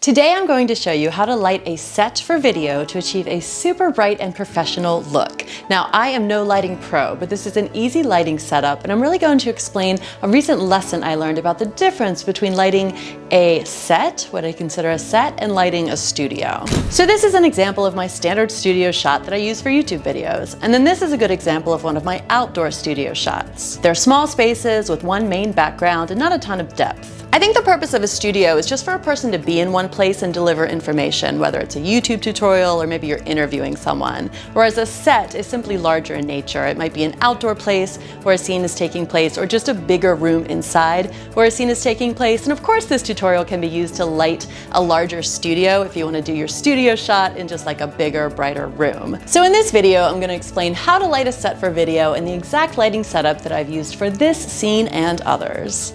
Today I'm going to show you how to light a set for video to achieve a super bright and professional look. Now, I am no lighting pro, but this is an easy lighting setup, and I'm really going to explain a recent lesson I learned about the difference between lighting a set, what I consider a set, and lighting a studio. So this is an example of my standard studio shot that I use for YouTube videos, and then this is a good example of one of my outdoor studio shots. They're small spaces with one main background and not a ton of depth. I think the purpose of a studio is just for a person to be in one place and deliver information, whether it's a YouTube tutorial or maybe you're interviewing someone. Whereas a set is simply larger in nature. It might be an outdoor place where a scene is taking place, or just a bigger room inside where a scene is taking place. And of course, this tutorial can be used to light a larger studio if you want to do your studio shot in just like a bigger, brighter room. So in this video, I'm going to explain how to light a set for video and the exact lighting setup that I've used for this scene and others.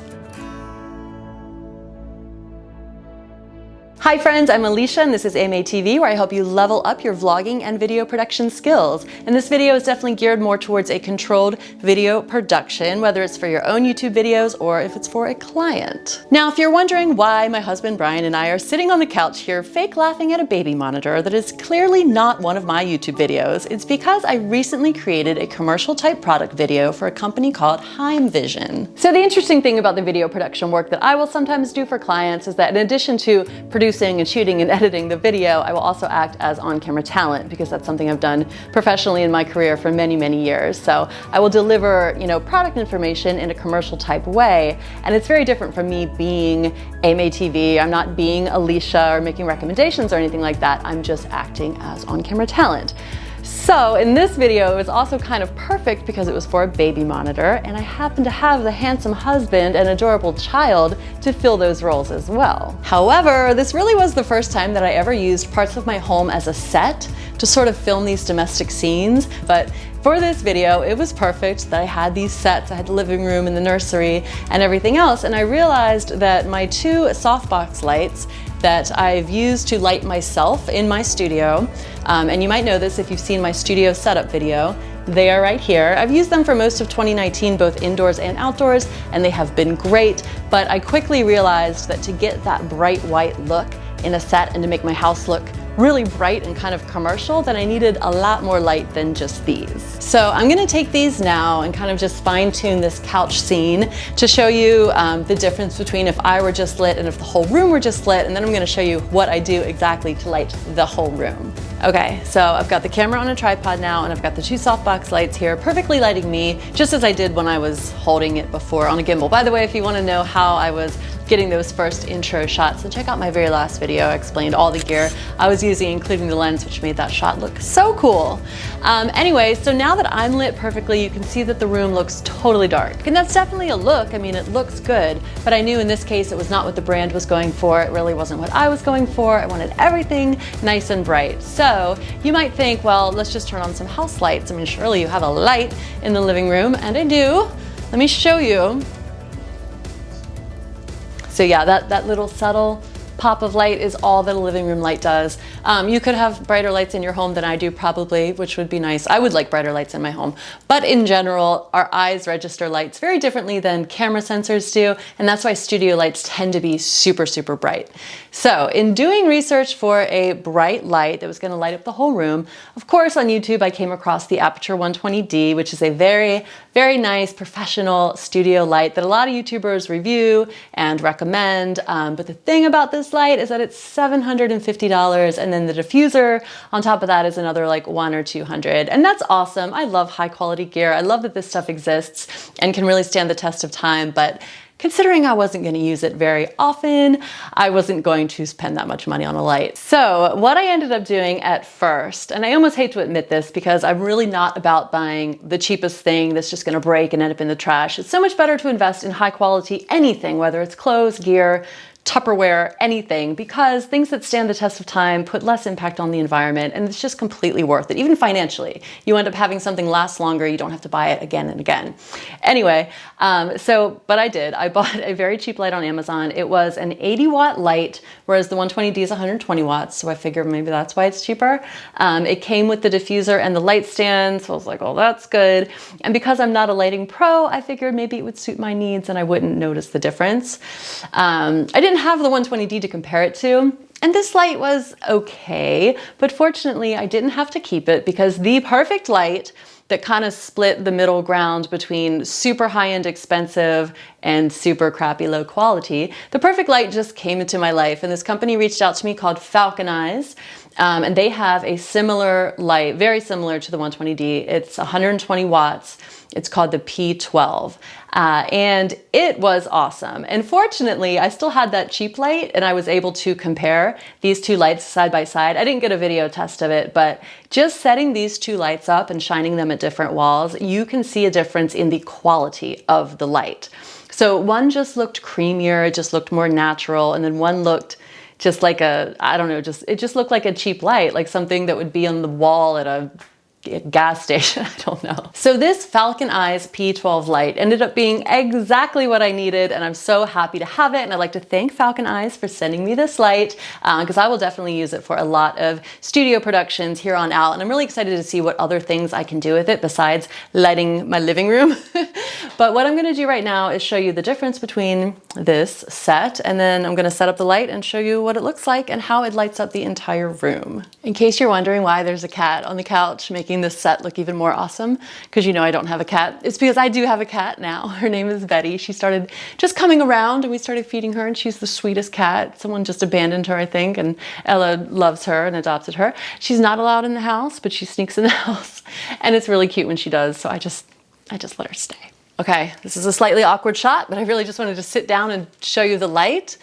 Hi friends, I'm Alicia and this is AMA TV, where I help you level up your vlogging and video production skills. And this video is definitely geared more towards a controlled video production, whether it's for your own YouTube videos or if it's for a client. Now, if you're wondering why my husband Brian and I are sitting on the couch here fake laughing at a baby monitor that is clearly not one of my YouTube videos, it's because I recently created a commercial type product video for a company called Heimvision. So the interesting thing about the video production work that I will sometimes do for clients is that in addition to producing and shooting and editing the video, I will also act as on-camera talent, because that's something I've done professionally in my career for many, many years. So I will deliver, product information in a commercial type way, and it's very different from me being AMA TV. I'm not being Alicia or making recommendations or anything like that. I'm just acting as on-camera talent. So in this video, it was also kind of perfect because it was for a baby monitor, and I happen to have the handsome husband and adorable child to fill those roles as well. However, this really was the first time that I ever used parts of my home as a set to sort of film these domestic scenes. But for this video, it was perfect that I had these sets. I had the living room and the nursery and everything else, and I realized that my two softbox lights that I've used to light myself in my studio, and you might know this if you've seen my studio setup video. They are right here. I've used them for most of 2019, both indoors and outdoors, and they have been great, but I quickly realized that to get that bright white look in a set and to make my house look really bright and kind of commercial, then I needed a lot more light than just these. So I'm gonna take these now and kind of just fine tune this couch scene to show you the difference between if I were just lit and if the whole room were just lit, and then I'm gonna show you what I do exactly to light the whole room. Okay, so I've got the camera on a tripod now, and I've got the two softbox lights here perfectly lighting me, just as I did when I was holding it before on a gimbal. By the way, if you wanna know how I was getting those first intro shots, then check out my very last video. I explained all the gear I was using, including the lens, which made that shot look so cool. Anyway, so now that I'm lit perfectly, you can see that the room looks totally dark. And that's definitely a look. I mean, it looks good, but I knew in this case it was not what the brand was going for. It really wasn't what I was going for. I wanted everything nice and bright. So you might think, well, let's just turn on some house lights. I mean, surely you have a light in the living room, and I do. Let me show you. So yeah, that little subtle pop of light is all that a living room light does. You could have brighter lights in your home than I do probably, which would be nice. I would like brighter lights in my home. But in general, our eyes register lights very differently than camera sensors do, and that's why studio lights tend to be super, super bright. So in doing research for a bright light that was going to light up the whole room, of course on YouTube I came across the Aperture 120D, which is a very, very nice professional studio light that a lot of YouTubers review and recommend. But the thing about this light is that it's $750, and then the diffuser on top of that is another like $100 or $200. And that's awesome. I love high quality gear. I love that this stuff exists and can really stand the test of time, but considering I wasn't going to use it very often, I wasn't going to spend that much money on a light. So what I ended up doing at first, and I almost hate to admit this because I'm really not about buying the cheapest thing that's just going to break and end up in the trash. It's so much better to invest in high quality anything, whether it's clothes, gear, Tupperware, anything, because things that stand the test of time put less impact on the environment, and it's just completely worth it, even financially. You end up having something last longer, you don't have to buy it again and again. Anyway, but I did. I bought a very cheap light on Amazon. It was an 80-watt light, whereas the 120D is 120 watts, so I figured maybe that's why it's cheaper. It came with the diffuser and the light stand, so I was like, oh, that's good. And because I'm not a lighting pro, I figured maybe it would suit my needs and I wouldn't notice the difference. I didn't have the 120D to compare it to, And this light was okay, but fortunately I didn't have to keep it because the perfect light that kind of split the middle ground between super high-end expensive and super crappy low quality, the perfect light just came into my life, and this company reached out to me called Falcon Eyes, and they have a similar light, very similar to the 120D. It's 120 watts. It's called the P12, and it was awesome. And fortunately, I still had that cheap light, and I was able to compare these two lights side by side. I didn't get a video test of it, but just setting these two lights up and shining them at different walls, you can see a difference in the quality of the light. So one just looked creamier, it just looked more natural, and then one looked just like a, I don't know, it just looked like a cheap light, like something that would be on the wall at a gas station, I don't know. So this Falcon Eyes P12 light ended up being exactly what I needed, and I'm so happy to have it. And I'd like to thank Falcon Eyes for sending me this light, because I will definitely use it for a lot of studio productions here on out. And I'm really excited to see what other things I can do with it besides lighting my living room. But what I'm gonna do right now is show you the difference between this set, and then I'm gonna set up the light and show you what it looks like and how it lights up the entire room. In case you're wondering why there's a cat on the couch making this set look even more awesome, because you know I don't have a cat. It's because I do have a cat now. Her name is Betty. She started just coming around and we started feeding her, and she's the sweetest cat. Someone just abandoned her, I think, and Ella loves her and adopted her. She's not allowed in the house, but she sneaks in the house, and it's really cute when she does, so I just let her stay. Okay, this is a slightly awkward shot, but I really just wanted to sit down and show you the light.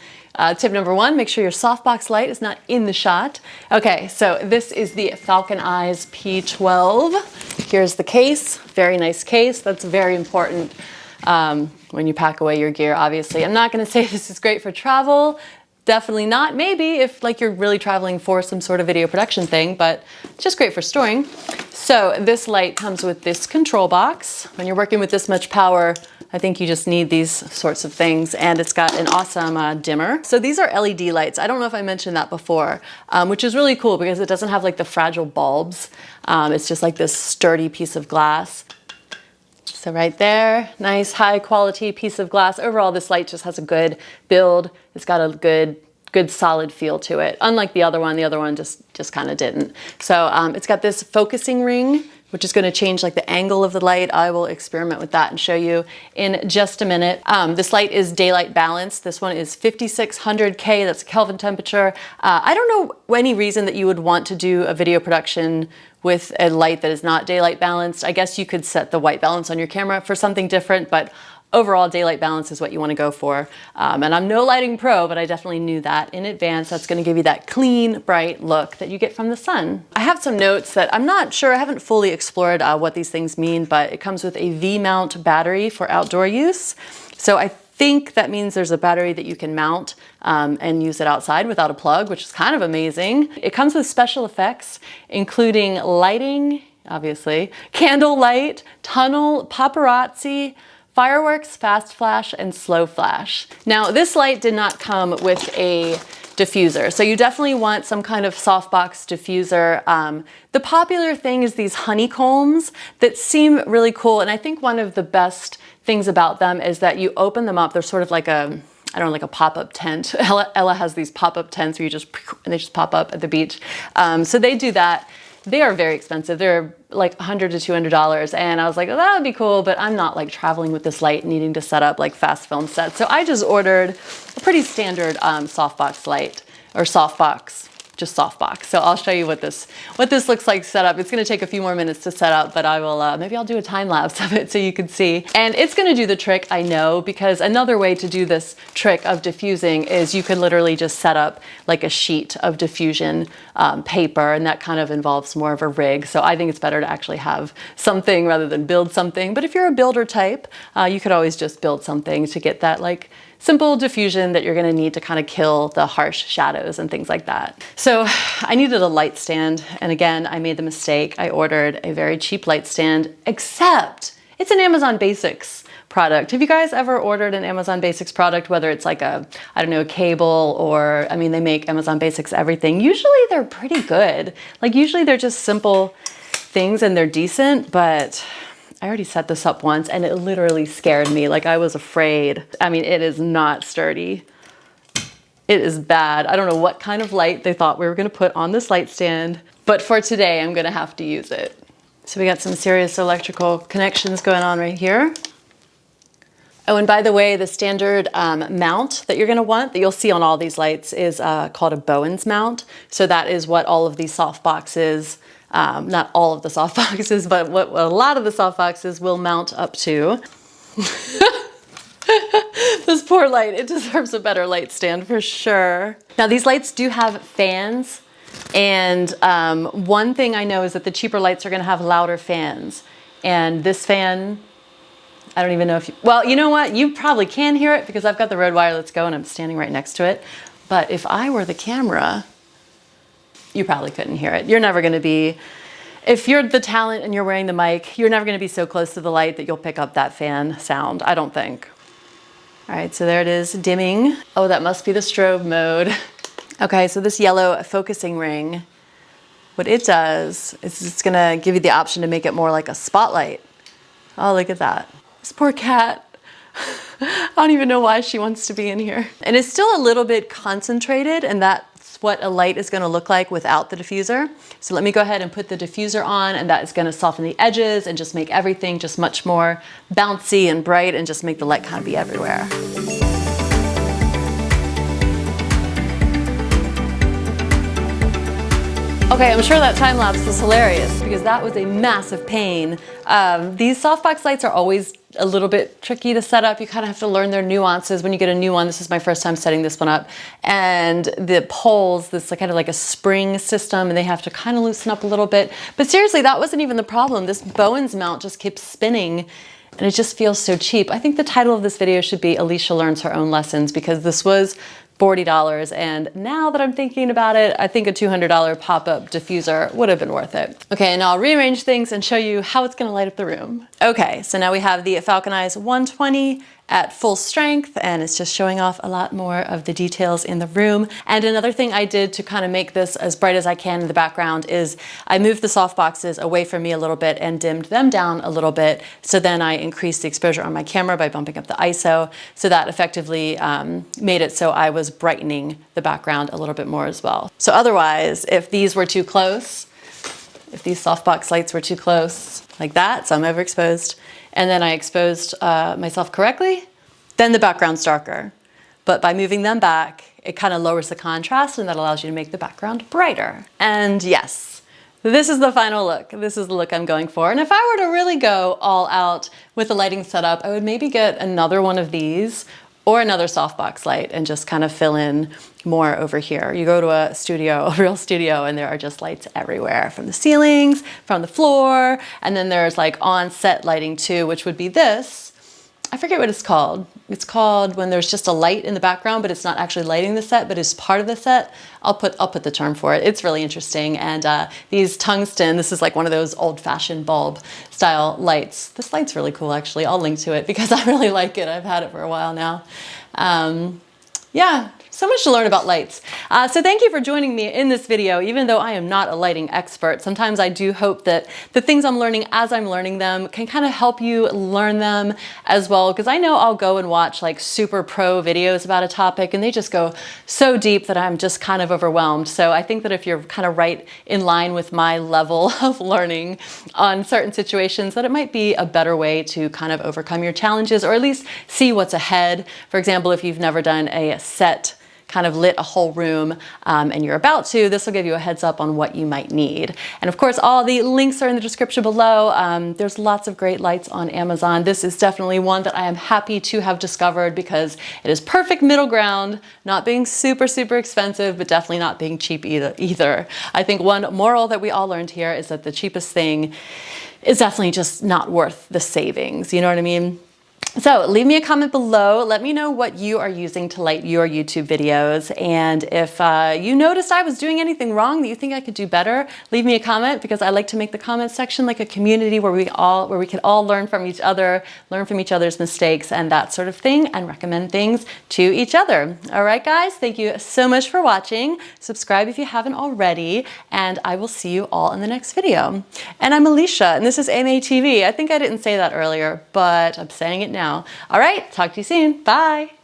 Tip number one, make sure your softbox light is not in the shot. Okay, so this is the Falcon Eyes P12. Here's the case, very nice case. That's very important when you pack away your gear, obviously. I'm not gonna say this is great for travel. Definitely not. Maybe if like you're really traveling for some sort of video production thing, but it's just great for storing. So this light comes with this control box. When you're working with this much power, I think you just need these sorts of things, and it's got an awesome dimmer. So these are LED lights. I don't know if I mentioned that before, which is really cool because it doesn't have like the fragile bulbs. It's just like this sturdy piece of glass. So right there, nice high quality piece of glass. Overall, this light just has a good build. It's got a good solid feel to it. Unlike the other one just kind of didn't. So it's got this focusing ring, which is going to change like the angle of the light. I will experiment with that and show you in just a minute. This light is daylight balanced. This one is 5600K, that's Kelvin temperature. I don't know any reason that you would want to do a video production with a light that is not daylight balanced. I guess you could set the white balance on your camera for something different, but overall daylight balance is what you want to go for. And I'm no lighting pro, but I definitely knew that in advance. That's going to give you that clean, bright look that you get from the sun. I have some notes that I'm not sure, I haven't fully explored what these things mean, but it comes with a V-mount battery for outdoor use. So I think that means there's a battery that you can mount and use it outside without a plug, which is kind of amazing. It comes with special effects, including lighting, obviously, candle light, tunnel, paparazzi, fireworks, fast flash, and slow flash. Now, this light did not come with a diffuser, so you definitely want some kind of softbox diffuser. The popular thing is these honeycombs that seem really cool, and I think one of the best things about them is that you open them up, they're sort of like a, I don't know, like a pop-up tent. Ella has these pop-up tents where and they just pop up at the beach. So they do that. They are very expensive. They're like $100 to $200. And I was like, oh, that would be cool, but I'm not like traveling with this light needing to set up like fast film sets. So I just ordered a pretty standard softbox light, or softbox. Just softbox. So I'll show you what this looks like set up. It's going to take a few more minutes to set up, but I will, maybe I'll do a time lapse of it so you can see. And it's going to do the trick, I know, because another way to do this trick of diffusing is you could literally just set up like a sheet of diffusion paper, and that kind of involves more of a rig. So I think it's better to actually have something rather than build something. But if you're a builder type, you could always just build something to get that like simple diffusion that you're going to need to kind of kill the harsh shadows and things like that. So I needed a light stand, and again, I made the mistake. I ordered a very cheap light stand, except it's an Amazon Basics product. Have you guys ever ordered an Amazon Basics product, whether it's like a, I don't know, a cable, or, I mean, they make Amazon Basics everything. Usually they're pretty good. Like usually they're just simple things and they're decent, but I already set this up once and it literally scared me. Like I was afraid. I mean, it is not sturdy. It is bad. I don't know what kind of light they thought we were gonna put on this light stand, but for today, I'm gonna have to use it. So we got some serious electrical connections going on right here. Oh, and by the way, the standard mount that you're gonna want, that you'll see on all these lights, is called a Bowens mount. So that is what all of these soft boxes, not all of the soft boxes, but what a lot of the soft boxes will mount up to. This poor light, it deserves a better light stand for sure. Now these lights do have fans, and one thing I know is that the cheaper lights are gonna have louder fans. And this fan, I don't even know if you, well, you know what? You probably can hear it because I've got the Rode Wireless Go and I'm standing right next to it. But if I were the camera, you probably couldn't hear it. You're never gonna be, if you're the talent and you're wearing the mic, you're never gonna be so close to the light that you'll pick up that fan sound, I don't think. All right, so there it is, dimming. Oh, that must be the strobe mode. Okay, so this yellow focusing ring, what it does is it's gonna give you the option to make it more like a spotlight. Oh, look at that. This poor cat. I don't even know why she wants to be in here. And it's still a little bit concentrated, and that's what a light is gonna look like without the diffuser. So let me go ahead and put the diffuser on, and that is gonna soften the edges and just make everything just much more bouncy and bright and just make the light kind of be everywhere. Okay, I'm sure that time lapse was hilarious because that was a massive pain. These softbox lights are always a little bit tricky to set up. You kind of have to learn their nuances when you get a new one. This is my first time setting this one up. And the poles, this is kind of like a spring system, and they have to kind of loosen up a little bit. But seriously, that wasn't even the problem. This Bowens mount just keeps spinning and it just feels so cheap. I think the title of this video should be Alicia Learns Her Own Lessons, because this was $40, and now that I'm thinking about it, I think a $200 pop-up diffuser would have been worth it. Okay, now I'll rearrange things and show you how it's gonna light up the room. Okay, so now we have the Falcon Eyes 120 at full strength, and it's just showing off a lot more of the details in the room. And another thing I did to kind of make this as bright as I can in the background is I moved the soft boxes away from me a little bit and dimmed them down a little bit. So then I increased the exposure on my camera by bumping up the ISO. So that effectively made it so I was brightening the background a little bit more as well. So otherwise, if these were too close, if these softbox lights were too close like that, so I'm overexposed, and then I exposed myself correctly, then the background's darker. But by moving them back, it kind of lowers the contrast, and that allows you to make the background brighter. And yes, this is the final look. This is the look I'm going for. And if I were to really go all out with the lighting setup, I would maybe get another one of these or another softbox light and just kind of fill in more over here. You go to a studio, a real studio, and there are just lights everywhere, from the ceilings, from the floor, and then there's like on-set lighting too, which would be this. I forget what it's called. It's called when there's just a light in the background, but it's not actually lighting the set, but it's part of the set. I'll put the term for it. It's really interesting. And these tungsten, this is like one of those old-fashioned bulb style lights. This light's really cool, actually. I'll link to it because I really like it. I've had it for a while now. Yeah, so much to learn about lights. So thank you for joining me in this video, even though I am not a lighting expert. Sometimes I do hope that the things I'm learning as I'm learning them can kind of help you learn them as well, because I know I'll go and watch like super pro videos about a topic and they just go so deep that I'm just kind of overwhelmed. So I think that if you're kind of right in line with my level of learning on certain situations, that it might be a better way to kind of overcome your challenges, or at least see what's ahead. For example, if you've never done a set, kind of lit a whole room and you're about to, this will give you a heads up on what you might need. And of course, all the links are in the description below. There's lots of great lights on Amazon. This is definitely one that I am happy to have discovered because it is perfect middle ground, not being super, super expensive, but definitely not being cheap either. I think one moral that we all learned here is that the cheapest thing is definitely just not worth the savings. You know what I mean? So leave me a comment below. Let me know what you are using to light your YouTube videos. And if you noticed I was doing anything wrong that you think I could do better, leave me a comment, because I like to make the comment section like a community where we can all learn from each other, learn from each other's mistakes and that sort of thing, and recommend things to each other. All right, guys, thank you so much for watching. Subscribe if you haven't already, and I will see you all in the next video. And I'm Alicia, and this is AMA TV. I think I didn't say that earlier, but I'm saying it now. All right, talk to you soon. Bye.